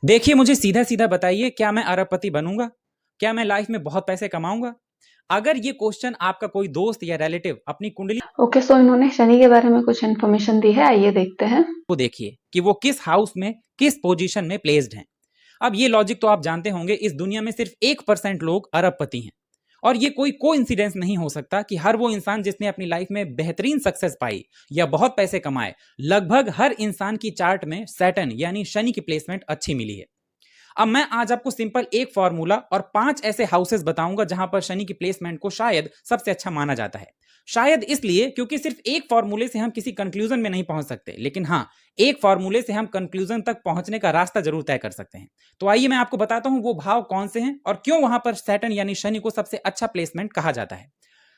देखिए, मुझे सीधा-सीधा बताइए, क्या मैं अरबपति बनूँगा? क्या मैं लाइफ़ में बहुत पैसे कमाऊँगा? अगर ये क्वेश्चन आपका कोई दोस्त या रिलेटिव अपनी कुंडली ओके, सो इन्होंने शनि के बारे में कुछ इन्फॉर्मेशन दी है, आइए देखते हैं। को देखिए कि वो किस हाउस में, किस पोजीशन में प्लेस्ड हैं। अब ये लॉजिक तो आप जानते होंगे, इस दुनिया में सिर्फ 1% लोग अरबपति हैं। और ये कोई कोइंसिडेंस नहीं हो सकता कि हर वो इंसान जिसने अपनी लाइफ में बेहतरीन सक्सेस पाई या बहुत पैसे कमाए, लगभग हर इंसान की चार्ट में सैटर्न यानी शनि की प्लेसमेंट अच्छी मिली है। अब मैं आज आपको सिंपल एक फॉर्मूला और 5 ऐसे हाउसेस बताऊंगा जहां पर शनि की प्लेसमेंट को शायद सबसे अच्छा माना जाता है। शायद इसलिए क्योंकि सिर्फ एक फॉर्मूले से हम किसी कंक्लूजन में नहीं पहुंच सकते, लेकिन हां, एक फॉर्मूले से हम कंक्लूजन तक पहुंचने का रास्ता जरूर तय कर सकते हैं। तो आइए मैं आपको बताता हूं वो भाव कौन से हैं और क्यों वहां पर सैटर्न यानी शनि को सबसे अच्छा प्लेसमेंट कहा जाता है।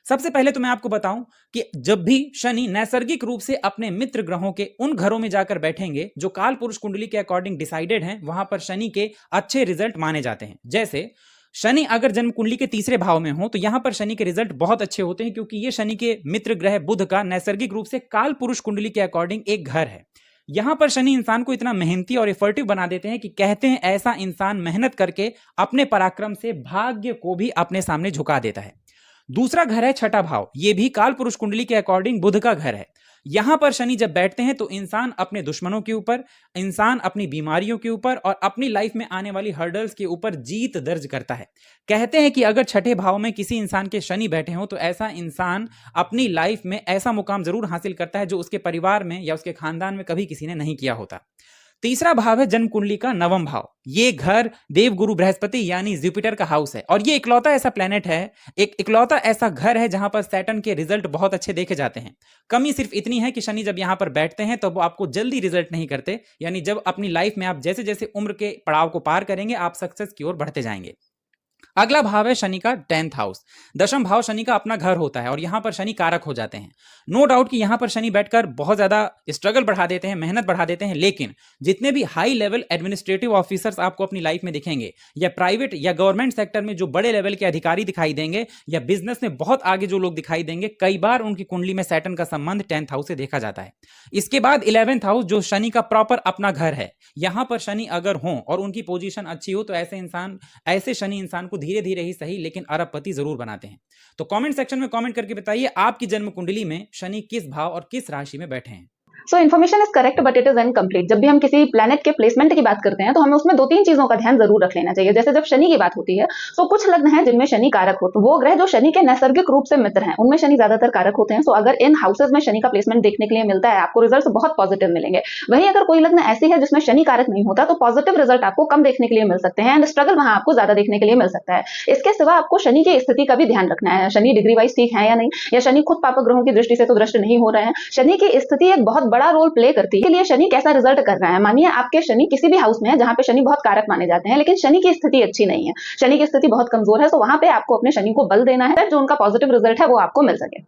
सबसे पहले तो मैं आपको बताऊं कि जब भी शनि नैसर्गिक रूप से अपने मित्र ग्रहों के उन घरों में जाकर बैठेंगे जो काल पुरुष कुंडली के अकॉर्डिंग डिसाइडेड हैं, वहां पर शनि के अच्छे रिजल्ट माने जाते हैं। जैसे शनि अगर जन्म कुंडली के तीसरे भाव में हो तो यहां पर शनि के रिजल्ट बहुत अच्छे होते हैं, क्योंकि ये शनि के मित्र ग्रह बुध का नैसर्गिक रूप से काल पुरुष कुंडली के अकॉर्डिंग एक घर है। यहां पर शनि इंसान को इतना मेहनती और इफर्टिव बना देते हैं कि कहते हैं ऐसा इंसान मेहनत करके अपने पराक्रम से भाग्य को भी अपने सामने झुका देता है। दूसरा घर है छठा भाव, यह भी काल पुरुष कुंडली के अकॉर्डिंग बुध का घर है। यहां पर शनि जब बैठते हैं तो इंसान अपने दुश्मनों के ऊपर, इंसान अपनी बीमारियों के ऊपर और अपनी लाइफ में आने वाली हर्डल्स के ऊपर जीत दर्ज करता है। कहते हैं कि अगर छठे भाव में किसी इंसान के शनि बैठे हो तो ऐसा इंसान अपनी लाइफ में ऐसा मुकाम जरूर हासिल करता है जो उसके परिवार में या उसके खानदान में कभी किसी ने नहीं किया होता। तीसरा भाव है जन्म कुंडली का नवम भाव। ये घर देवगुरु बृहस्पति यानी जुपिटर का हाउस है और ये इकलौता ऐसा प्लेनेट है, एक इकलौता ऐसा घर है जहां पर सैटर्न के रिजल्ट बहुत अच्छे देखे जाते हैं। कमी सिर्फ इतनी है कि शनि जब यहां पर बैठते हैं तो वो आपको जल्दी रिजल्ट नहीं करते, यानी जब अपनी लाइफ में आप जैसे जैसे उम्र के पड़ाव को पार करेंगे आप सक्सेस की ओर बढ़ते जाएंगे। अगला भाव है शनि का 10th हाउस। दशम भाव शनि का अपना घर होता है और यहां पर शनि कारक हो जाते हैं। नो डाउट कि यहां पर शनि बैठकर बहुत ज्यादा स्ट्रगल बढ़ा देते हैं, मेहनत बढ़ा देते हैं, लेकिन जितने भी हाई लेवल एडमिनिस्ट्रेटिव ऑफिसर्स आपको अपनी लाइफ में दिखेंगे या प्राइवेट या गवर्नमेंट सेक्टर में जो बड़े लेवल के अधिकारी दिखाई देंगे या बिजनेस में बहुत आगे जो लोग दिखाई देंगे, कई बार उनकी कुंडली में सैटर्न का संबंध 10th हाउस से देखा जाता है। इसके बाद 11th हाउस जो शनि का प्रॉपर अपना घर है, यहां पर शनि अगर हो और उनकी पोजीशन अच्छी हो तो ऐसे शनि इंसान को धीरे धीरे ही सही लेकिन अरबपति जरूर बनाते हैं। तो कमेंट सेक्शन में कमेंट करके बताइए आपकी जन्म कुंडली में शनि किस भाव और किस राशि में बैठे हैं। So information is correct but it is incomplete. जब भी हम किसी प्लेनेट के प्लेसमेंट की बात करते हैं तो हमें उसमें 2-3 चीजों का ध्यान जरूर रख लेना चाहिए। जैसे जब शनि की बात होती है तो कुछ लग्न हैं जिनमें शनि कारक हो, तो वो ग्रह जो शनि के नैसर्गिक रूप से मित्र हैं उनमें शनि ज्यादातर कारक होते हैं। सो अगर इन हाउसेज में शनि का प्लेसमेंट देखने के लिए मिलता है आपको रिजल्ट बहुत पॉजिटिव मिलेंगे। वहीं अगर कोई लग्न ऐसी है जिसमें शनि कारक नहीं होता तो पॉजिटिव रिजल्ट आपको कम देखने के लिए मिल सकते हैं एंड स्ट्रगल वहां आपको ज्यादा देखने के लिए मिल सकता है। इसके सिवा आपको शनि की स्थिति का भी ध्यान रखना है। शनि डिग्री वाइज ठीक है या नहीं, या शनि खुद पापक ग्रहों की दृष्टि से तो दृष्ट नहीं हो रहे हैं। शनि की स्थिति एक बहुत बड़ा रोल प्ले करती है के लिए शनि कैसा रिजल्ट कर रहा है। मानिए आपके शनि किसी भी हाउस में है जहां पे शनि बहुत कारक माने जाते हैं लेकिन शनि की स्थिति अच्छी नहीं है, शनि की स्थिति बहुत कमजोर है, तो वहां पे आपको अपने शनि को बल देना है जो उनका पॉजिटिव रिजल्ट है वो आपको मिल सके।